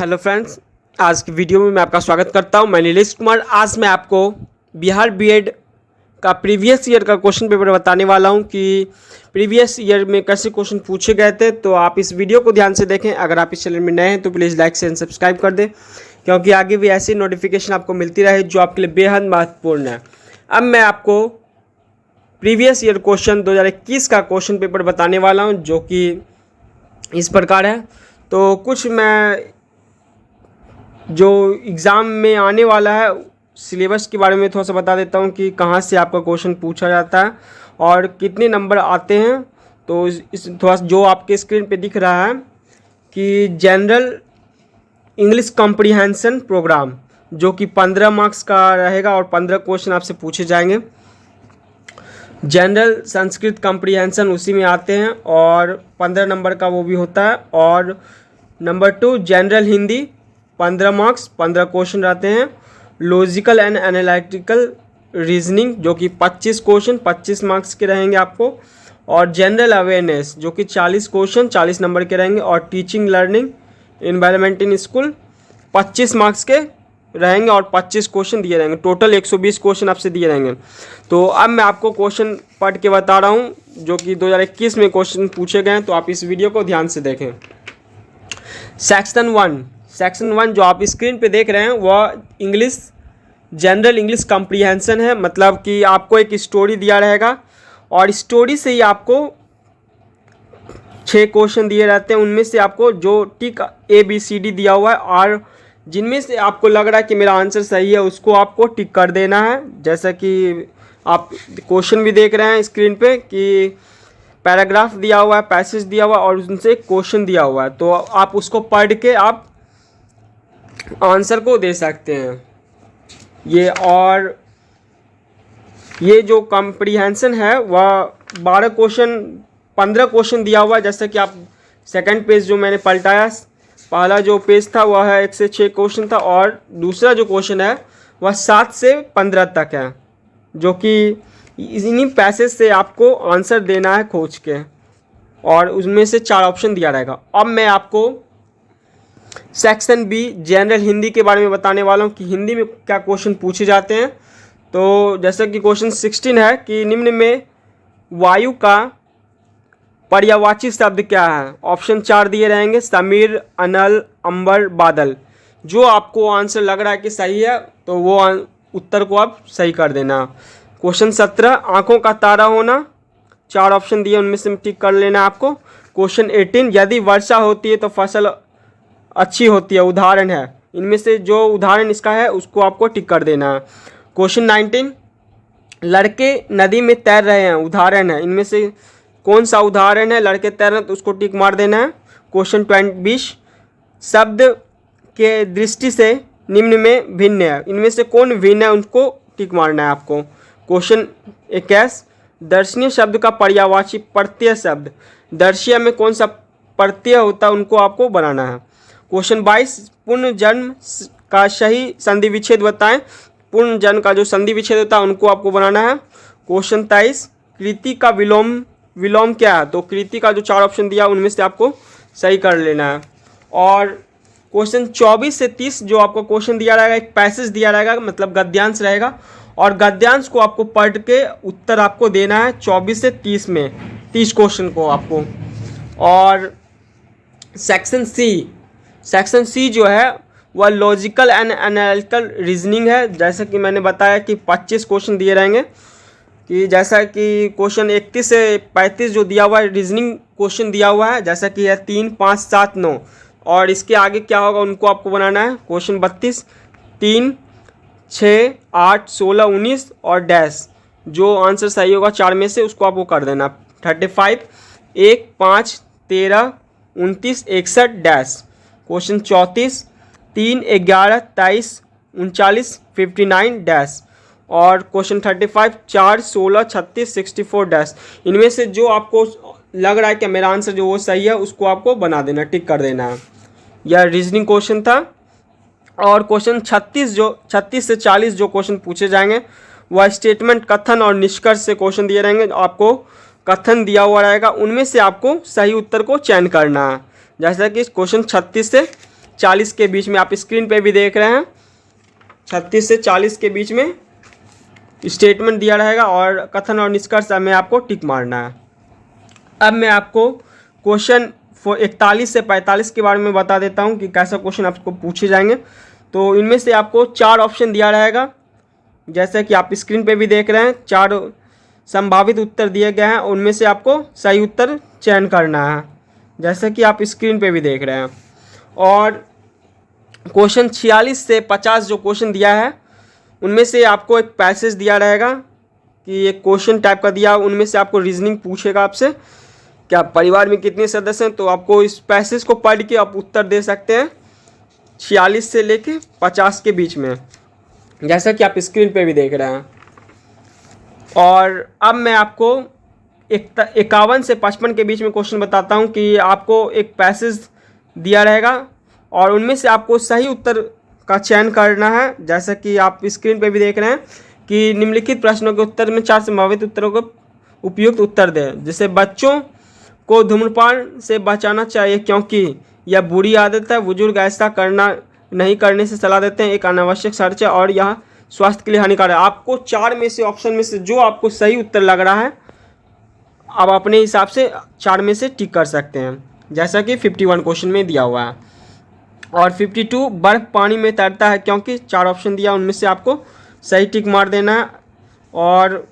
Hello friends, आज की video में मैं आपका स्वागत करता हूं। मैं नीलेश कुमार। आज मैं आपको बिहार बीएड का प्रीवियस ईयर का क्वेश्चन पेपर बताने वाला हूं कि प्रीवियस ईयर में कैसे क्वेश्चन पूछे गए थे। तो आप इस वीडियो को ध्यान से देखें। अगर आप इस चैनल में नए हैं तो प्लीज़ लाइक शेयर सब्सक्राइब कर दें, क्योंकि आगे भी ऐसी नोटिफिकेशन आपको मिलती रहे जो आपके लिए बेहद महत्वपूर्ण है। अब मैं आपको प्रीवियस ईयर क्वेश्चन 2021 का क्वेश्चन पेपर बताने वाला हूँ, जो कि इस प्रकार है। तो कुछ मैं जो एग्ज़ाम में आने वाला है सिलेबस के बारे में थोड़ा सा बता देता हूँ कि कहाँ से आपका क्वेश्चन पूछा जाता है और कितने नंबर आते हैं। तो इस थोड़ा जो आपके स्क्रीन पे दिख रहा है कि जनरल इंग्लिश कॉम्प्रिहेंशन प्रोग्राम, जो कि 15 मार्क्स का रहेगा और 15 क्वेश्चन आपसे पूछे जाएंगे। जनरल संस्कृत कॉम्प्रिहेंशन उसी में आते हैं और 15 नंबर का वो भी होता है। और number 2 general Hindi 15 marks 15 question रहते हैं। लॉजिकल एंड एनालिटिकल रीजनिंग, जो कि 25 क्वेश्चन 25 मार्क्स के रहेंगे आपको। और जनरल अवेयरनेस, जो कि 40 क्वेश्चन 40 नंबर के रहेंगे। और teaching learning environment in school 25 marks के रहेंगे और 25 क्वेश्चन दिए रहेंगे। टोटल 120 क्वेश्चन आपसे दिए रहेंगे। तो अब मैं आपको क्वेश्चन पढ़ के बता रहा हूँ, जो कि 2021 में क्वेश्चन पूछे गए हैं। तो आप इस वीडियो को ध्यान से देखें। सेक्शन 1 जो आप स्क्रीन पे देख रहे हैं वह जनरल इंग्लिश कॉम्प्रिहेंशन है। मतलब कि आपको एक स्टोरी दिया रहेगा और स्टोरी से ही आपको 6 क्वेश्चन दिए रहते हैं। उनमें से आपको जो टिक ABCD दिया हुआ है और जिनमें से आपको लग रहा है कि मेरा आंसर सही है उसको आपको टिक कर देना है। जैसा कि आप क्वेश्चन भी देख रहे हैं स्क्रीन पे कि पैराग्राफ दिया हुआ है, पैसेज दिया हुआ है और उनसे क्वेश्चन दिया हुआ है। तो आप उसको पढ़ के आप आंसर को दे सकते हैं। ये जो कॉम्प्रिहेंशन है वह 15 क्वेश्चन दिया हुआ है। जैसे कि आप सेकंड पेज जो मैंने पलटाया, पहला जो पेज था वह है 1 से 6 क्वेश्चन था और दूसरा जो क्वेश्चन है वह 7 से 15 तक है, जो कि इन्हीं पैसेज से आपको आंसर देना है खोज के। और उसमें से 4 ऑप्शन दिया रहेगा। अब मैं आपको सेक्शन B जनरल हिंदी के बारे में बताने वाला हूँ कि हिंदी में क्या क्वेश्चन पूछे जाते हैं। तो जैसे कि क्वेश्चन 16 है कि निम्न में वायु का पर्यायवाची शब्द क्या है। ऑप्शन 4 दिए रहेंगे, समीर, अनल, अंबर, बादल। जो आपको आंसर लग रहा है कि सही है तो वो उत्तर को आप सही कर देना। क्वेश्चन 17 आँखों का तारा होना, 4 ऑप्शन दिए उनमें से टिक कर लेना आपको। क्वेश्चन 18 यदि वर्षा होती है तो फसल अच्छी होती है, उदाहरण है। इनमें से जो उदाहरण इसका है उसको आपको टिक कर देना है। क्वेश्चन 19 लड़के नदी में तैर रहे हैं, उदाहरण है। इनमें से कौन सा उदाहरण है लड़के तैर रहे हैं तो उसको टिक मार देना है। क्वेश्चन 20 शब्द के दृष्टि से निम्न में भिन्न है। इनमें से कौन भिन्न है उनको टिक मारना है आपको। क्वेश्चन 21 दर्शनीय शब्द का पर्यायवाची प्रत्यय शब्द, दर्शिया में कौन सा प्रत्यय होता है उनको आपको बनाना है। क्वेश्चन 22 पुनर्जन्म का सही संधि विच्छेद बताएं, पुनर्जन्म का जो संधि विच्छेद होता है उनको आपको बनाना है। क्वेश्चन 23 कृति का विलोम क्या है। तो कृति का जो 4 ऑप्शन दिया उनमें से आपको सही कर लेना है। और क्वेश्चन 24 से 30 जो आपको क्वेश्चन दिया रहेगा, एक पैसेज दिया रहेगा, मतलब गद्यांश रहेगा और गद्यांश को आपको पढ़ के उत्तर आपको देना है 24 से 30 में, 30 क्वेश्चन को आपको। और सेक्शन सी जो है वह लॉजिकल एंड एनालिटिकल रीजनिंग है। जैसा कि मैंने बताया कि 25 क्वेश्चन दिए रहेंगे, कि जैसा कि क्वेश्चन 31 से 35 जो दिया हुआ है रीजनिंग क्वेश्चन दिया हुआ है, जैसा कि है 3, 5, 7, 9 और इसके आगे क्या होगा उनको आपको बनाना है। क्वेश्चन 32 3, 6, 8, 16, 19 और डैश, जो आंसर सही होगा 4 में से उसको आपको कर देना। 35 1, 5, 13, 29, 61 डैश। Question 34 3, 11, 23, 39, 59 dash. और क्वेश्चन 35 4, 16, 36, 64 डैश। इनमें से जो आपको लग रहा है कि मेरा आंसर जो वो सही है उसको आपको बना देना, टिक कर देना है। यह रीजनिंग क्वेश्चन था। और क्वेश्चन 36 से 40 जो क्वेश्चन पूछे जाएंगे वह स्टेटमेंट, कथन और निष्कर्ष से क्वेश्चन दिए रहेंगे। आपको कथन दिया हुआ रहेगा, उनमें से आपको सही उत्तर को चयन करना है। जैसा कि क्वेश्चन 36 से 40 के बीच में, आप स्क्रीन पे भी देख रहे हैं 36 से 40 के बीच में स्टेटमेंट दिया रहेगा और कथन और निष्कर्ष में आपको टिक मारना है। अब मैं आपको क्वेश्चन 41 से 45 के बारे में बता देता हूं कि कैसा क्वेश्चन आपको पूछे जाएंगे। तो इनमें से आपको 4 ऑप्शन दिया रहेगा, जैसे कि आप स्क्रीन पे भी देख रहे हैं 4 संभावित उत्तर दिए गए हैं, उनमें से आपको सही उत्तर चयन करना है, जैसे कि आप स्क्रीन पे भी देख रहे हैं। और क्वेश्चन 46 से 50 जो क्वेश्चन दिया है उनमें से आपको एक पैसेज दिया रहेगा कि एक क्वेश्चन टाइप का दिया, उनमें से आपको रीजनिंग पूछेगा आपसे कि आप परिवार में कितने सदस्य हैं, तो आपको इस पैसेज को पढ़ के आप उत्तर दे सकते हैं 46 से लेके 50 के बीच में, जैसा कि आप स्क्रीन पे भी देख रहे हैं। और अब मैं आपको 51 से 55 के बीच में क्वेश्चन बताता हूं कि आपको एक पैसेज दिया रहेगा और उनमें से आपको सही उत्तर का चयन करना है, जैसा कि आप स्क्रीन पे भी देख रहे हैं कि निम्नलिखित प्रश्नों के उत्तर में 4 संभावित उत्तरों को उपयुक्त उत्तर दें। जैसे बच्चों को धूम्रपान से बचाना चाहिए क्योंकि यह बुरी आदत है, बुजुर्ग ऐसा करना नहीं करने से सलाह देते हैं, एक अनावश्यक खर्च है और यह स्वास्थ्य के लिए हानिकारक है। आपको 4 में से ऑप्शन में से जो आपको सही उत्तर लग रहा है आप अपने हिसाब से 4 में से टिक कर सकते हैं, जैसा कि 51 क्वेश्चन में दिया हुआ है। और 52 बर्फ पानी में तैरता है क्योंकि 4 ऑप्शन दिया, उनमें से आपको सही टिक मार देना है। और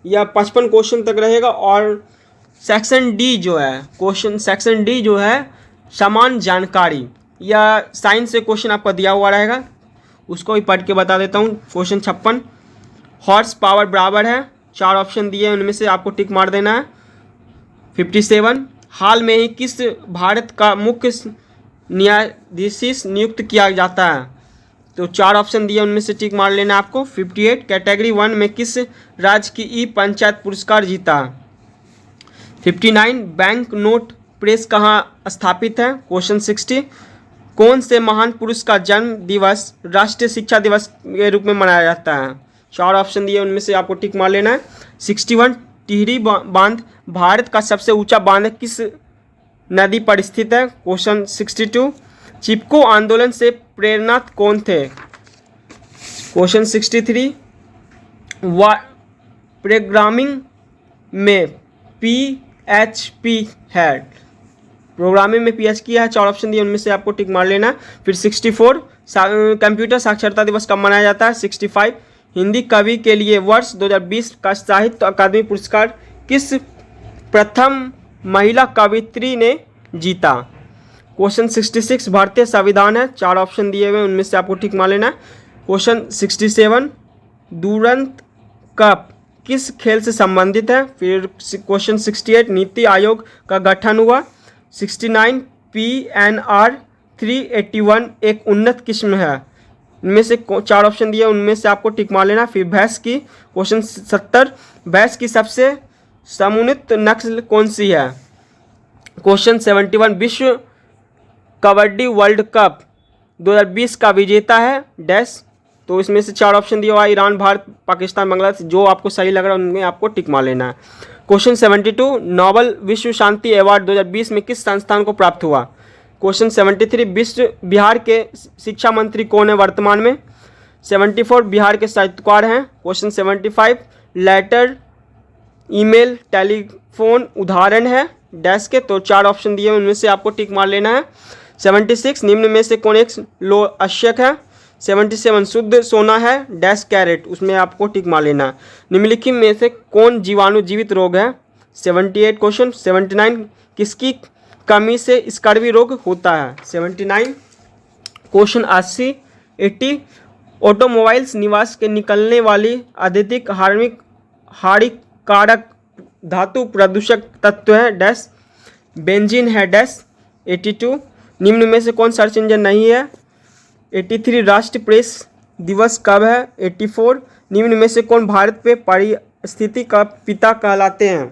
यह 55 क्वेश्चन तक रहेगा। और सेक्शन डी जो है क्वेश्चन, सेक्शन डी जो है समान जानकारी, या साइंस से क्वेश्चन आपका दिया हुआ रहेगा, उसको भी पढ़ के बता देता हूँ। क्वेश्चन 56 हॉर्स पावर बराबर है, 4 ऑप्शन दिए, उनमें से आपको टिक मार देना है। 57 हाल में ही किस भारत का मुख्य न्यायाधीश नियुक्त किया जाता है, तो 4 ऑप्शन दिए, उनमें से टिक मार लेना है आपको। 58 कैटेगरी 1 में किस राज्य की ई पंचायत पुरस्कार जीता। 59 बैंक नोट प्रेस कहाँ स्थापित है। क्वेश्चन 60 कौन से महान पुरुष का जन्म दिवस राष्ट्रीय शिक्षा दिवस के रूप में मनाया जाता है। 4 ऑप्शन दिए, उनमें से आपको टिक मार लेना है। 61 टिहरी बांध भारत का सबसे ऊंचा बांध किस नदी पर स्थित है। क्वेश्चन 62 चिपको आंदोलन से प्रेरणा कौन थे। क्वेश्चन 63 प्रोग्रामिंग में PHP है, प्रोग्रामिंग में PHP है, 4 ऑप्शन दिए, उनमें से आपको टिक मार लेना है। फिर 64 कंप्यूटर साक्षरता दिवस कब मनाया जाता है। 65 हिंदी कवि के लिए वर्ष 2020 का साहित्य अकादमी पुरस्कार किस प्रथम महिला कवित्री ने जीता। क्वेश्चन 66 भारतीय संविधान है, 4 ऑप्शन दिए हुए, उनमें से आपको टिक मार लेना है। क्वेश्चन 67 दुरंत कप किस खेल से संबंधित है। फिर क्वेश्चन 68 नीति आयोग का गठन हुआ। 69 PNR 381 एक उन्नत किस्म है, इनमें से 4 ऑप्शन दिए, उनमें से आपको टिक मार लेना। फिर भैंस की, क्वेश्चन 70 भैंस की सबसे समुन्नत नस्ल कौन सी है। क्वेश्चन 71 विश्व कबड्डी वर्ल्ड कप 2020 का विजेता है डैश, तो इसमें से 4 ऑप्शन दिया हुआ, ईरान, भारत, पाकिस्तान, बांग्लादेश, जो आपको सही लग रहा है उनमें आपको टिक मार लेना है। क्वेश्चन 72 नोबेल विश्व शांति अवार्ड 2020 में किस संस्थान को प्राप्त हुआ। क्वेश्चन 73 विश्व बिहार के शिक्षा मंत्री कौन है वर्तमान में। 74 बिहार के साहित्यकार हैं। क्वेश्चन 75 लेटर, ईमेल, टेलीफोन उदाहरण है डैश के, तो 4 ऑप्शन दिए, उनमें से आपको टिक मार लेना है। 76 निम्न में से कौन एक लोहशयक है। 77 शुद्ध सोना है डैश कैरेट, उसमें आपको टिक मार लेना है। निम्नलिखित में से कौन जीवाणु जीवित रोग है। 78 क्वेश्चन 79 किसकी कमी से स्कर्वी रोग होता है। 79 क्वेश्चन 80 ऑटोमोबाइल्स निवास के निकलने वाली अत्यधिक हानिकारक धातु प्रदूषक तत्व है डैश, बेंजीन है डैश। 82 निम्न में से कौन सर्च इंजन नहीं है। 83 राष्ट्रीय प्रेस दिवस कब है। 84 निम्न में से कौन भारत पे परिस्थिति का पिता कहलाते हैं।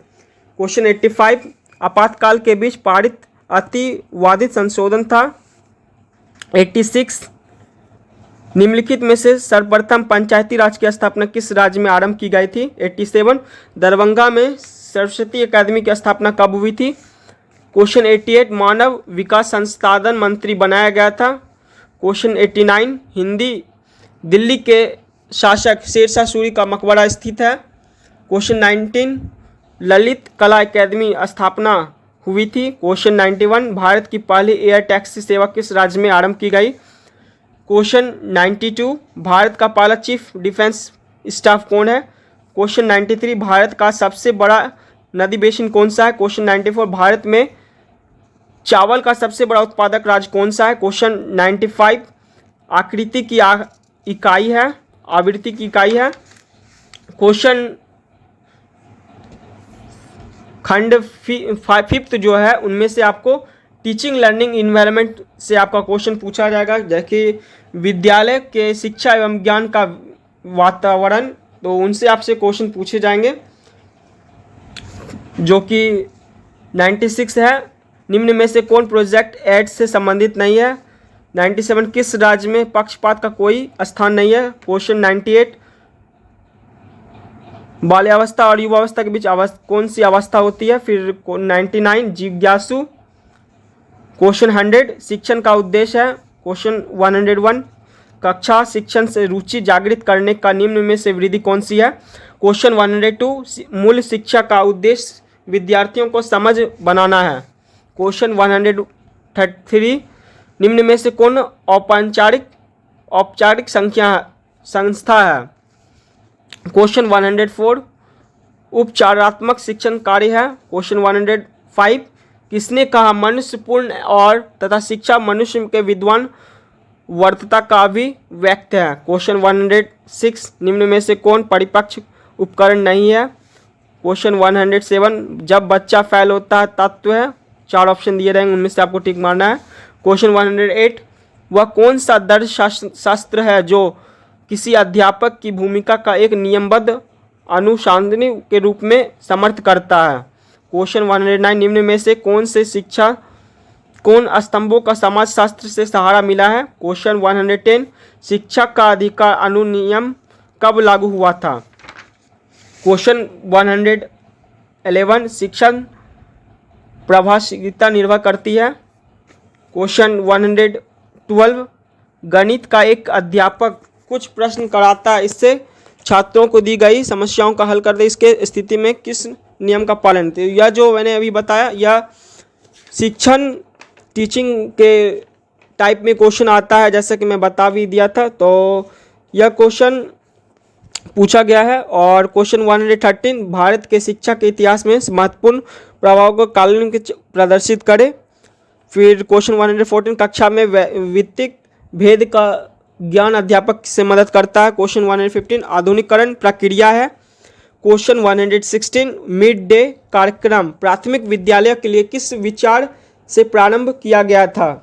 क्वेश्चन 85 आपातकाल के बीच पारित अतिवादित संशोधन था। 86 निम्नलिखित में से सर्वप्रथम पंचायती राज की स्थापना किस राज्य में आरंभ की गई थी। 87 दरभंगा में सरस्वती अकादमी की स्थापना कब हुई थी। क्वेश्चन 88 मानव विकास संसाधन मंत्री बनाया गया था क्वेश्चन 89 हिंदी दिल्ली के शासक शेरशाह सूरी का मकबरा स्थित है। क्वेश्चन 19 ललित कला एकेडमी स्थापना हुई थी। क्वेश्चन 91 भारत की पहली एयर टैक्सी सेवा किस राज्य में आरंभ की गई। क्वेश्चन 92 भारत का पहला चीफ डिफेंस स्टाफ कौन है। क्वेश्चन 93 भारत का सबसे बड़ा नदी बेसिन कौन सा है। क्वेश्चन 94 भारत में चावल का सबसे बड़ा उत्पादक राज्य कौन सा है। क्वेश्चन 95 आकृति की इकाई है, आवृत्ति की इकाई है। क्वेश्चन खंड 5 जो है उनमें से आपको टीचिंग लर्निंग इन्वायरमेंट से आपका क्वेश्चन पूछा जाएगा, जैसे विद्यालय के शिक्षा एवं ज्ञान का वातावरण, तो उनसे आपसे क्वेश्चन पूछे जाएंगे, जो कि 96 है। निम्न में से कौन प्रोजेक्ट एड्स से संबंधित नहीं है। 97 किस राज्य में पक्षपात का कोई स्थान नहीं है। क्वेश्चन 98 बाल्यावस्था और युवावस्था के बीच कौन सी अवस्था होती है। फिर 99 जिज्ञासु। क्वेश्चन 100 शिक्षण का उद्देश्य है। क्वेश्चन 101 कक्षा शिक्षण से रुचि जागृत करने का निम्न में से विधि कौन सी है। क्वेश्चन 102 मूल शिक्षा का उद्देश्य विद्यार्थियों को समझ बनाना है। क्वेश्चन 133 निम्न में से कौन औपचारिक संस्था है। क्वेश्चन 104 उपचारात्मक शिक्षण कार्य है। क्वेश्चन 105 किसने कहा मनुष्य पूर्ण और तथा शिक्षा मनुष्य के विद्वान वर्तता का भी व्यक्त है। क्वेश्चन 106 निम्न में से कौन परिपक्ष उपकरण नहीं है। क्वेश्चन 107 जब बच्चा फेल होता है तत्व है। 4 ऑप्शन दिए रहेंगे, उनमें से आपको टिक मारना है। क्वेश्चन 108 वह कौन सा दर्ज शास्त्र है जो किसी अध्यापक की भूमिका का एक नियमबद्ध अनुशासनी के रूप में समर्थ करता है। क्वेश्चन 109 निम्न में से कौन स्तंभों का समाजशास्त्र से सहारा मिला है। क्वेश्चन 110 शिक्षक का अधिकार अनुनियम कब लागू हुआ था। क्वेश्चन 111 शिक्षण प्रभावशीलता निर्भर करती है। क्वेश्चन 112 गणित का एक अध्यापक कुछ प्रश्न कराता है, इससे छात्रों को दी गई समस्याओं का हल करते इसके स्थिति में किस नियम का पालन। तो यह जो मैंने अभी बताया यह शिक्षण टीचिंग के टाइप में क्वेश्चन आता है, जैसा कि मैं बता भी दिया था। तो यह क्वेश्चन पूछा गया है। और क्वेश्चन 113 भारत के शिक्षा के इतिहास में महत्वपूर्ण प्रभाव को कालीन के प्रदर्शित करे। फिर क्वेश्चन 114 कक्षा में वित्तीय भेद का ज्ञान अध्यापक से मदद करता है। क्वेश्चन 115 आधुनिकीकरण प्रक्रिया है। क्वेश्चन 116 मिड डे कार्यक्रम प्राथमिक विद्यालय के लिए किस विचार से प्रारंभ किया गया था।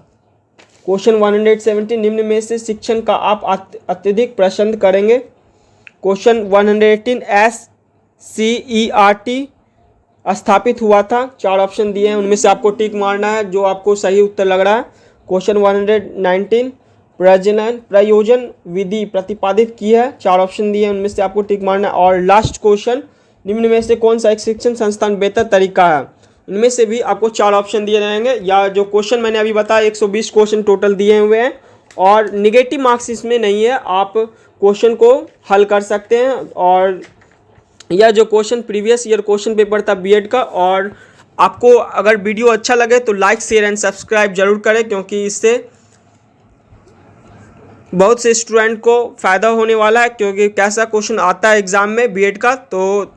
क्वेश्चन 117 निम्न में से शिक्षण का आप अत्यधिक पसंद करेंगे। क्वेश्चन 118 SCERT स्थापित हुआ था। 4 ऑप्शन दिए हैं, उनमें से आपको टिक मारना है जो आपको सही उत्तर लग रहा है। क्वेश्चन 119 प्रयोजन विधि प्रतिपादित की है। 4 ऑप्शन दिए हैं, उनमें से आपको टिक मारना है। और लास्ट क्वेश्चन निम्न में से कौन सा एक शिक्षण संस्थान बेहतर तरीका है। इनमें से भी आपको 4 ऑप्शन दिए रहेंगे। या जो क्वेश्चन मैंने अभी बताया 120 क्वेश्चन टोटल दिए हुए हैं और निगेटिव मार्क्स इसमें नहीं है, आप क्वेश्चन को हल कर सकते हैं। और यह जो question previous year question paper था बीएड का। और आपको अगर वीडियो अच्छा लगे तो लाइक शेयर एंड सब्सक्राइब जरूर करें, क्योंकि इससे बहुत से स्टूडेंट को फ़ायदा होने वाला है। क्योंकि कैसा क्वेश्चन आता है एग्ज़ाम में बीएड का, तो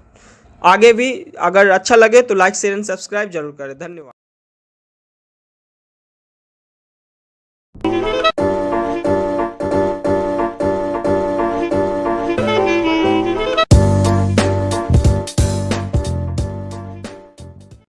आगे भी अगर अच्छा लगे तो लाइक शेयर एंड सब्सक्राइब जरूर करें। धन्यवाद।